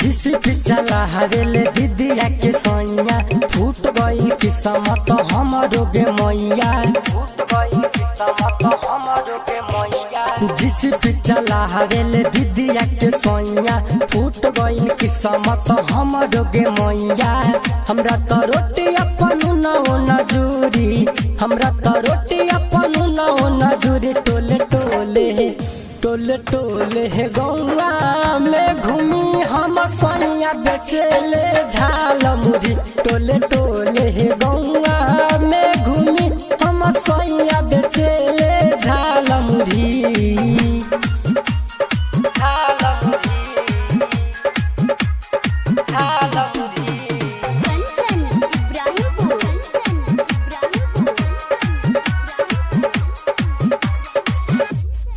जिस चला हवेले विद्या के सैया फूट गई किस्मत हमरो के मैया जिस चला हवेले विद्या के सैया फूट गई किस्मत हमरो के मैया हमरा तो रोटी अपन नजूरी हमरा तो रोटी अपन नजूरी टोले टोले टोले टोले हे गौवा में घूमी हम सैया बेचेले झाल मुड़ी टोले टोले हे गौवा में घूमी हम सैया बेचेले झाल मुड़ी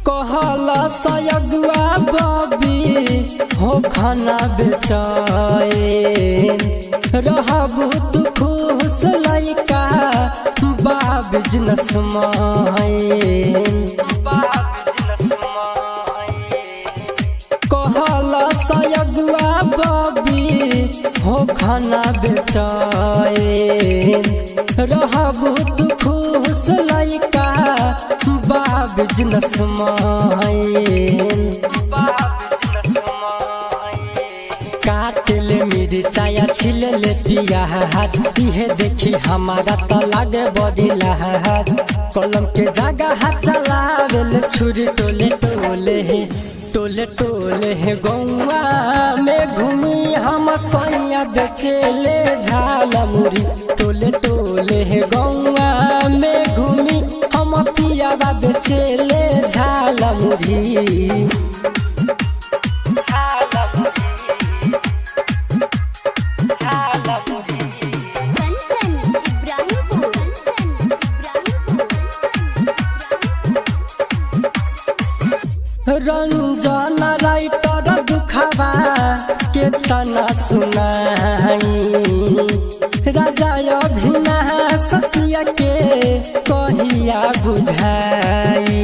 कहला सयगुआ बबी हो खाना बेचाए रहबू तू खुश लइका बा बिजनेस कहला सयगुआ बबी हो खाना बेचाए रहबू तू खुश लइका बा बिजनेस काटले मेरी चाया छिले ले पियाज इहे देखी हमारा तो लागे बड़ी लहाज कलम के जगह चलावेल छुरी टोले टोले टोले टोले हे गौवा में घूमी हम सैया बेचेले झाल मुड़ी टोले टोले हे गौवा में घूमी हम पियावा बेचेले झाल मुड़ी रंजन राइटर दुखावा के तना सुनाई राजा अभिना सत्य के कहिया बुझाई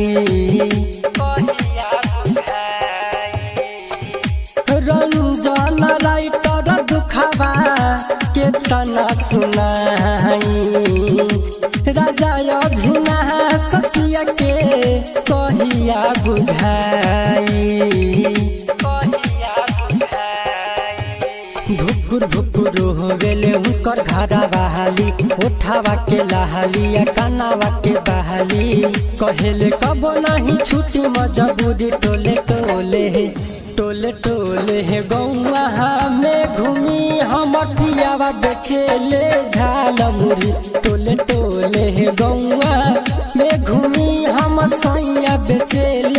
रंजन राइटर दुखावा के तना सुनाई राजा अभिना सत्य के कहिया बुझाई भुकुर भुकुर हो गेले उनकर घरा बहाली उठावा के लहाली कानावा के बहाली कहेले कबो नहीं छुट्टी मजबूरी टोले टोले टोले टोले हे गौवा में घूमी हम पियावा बेचेले झाल मुड़ी टोले टोले हे गौवा में घूमी हम सैया बेचेले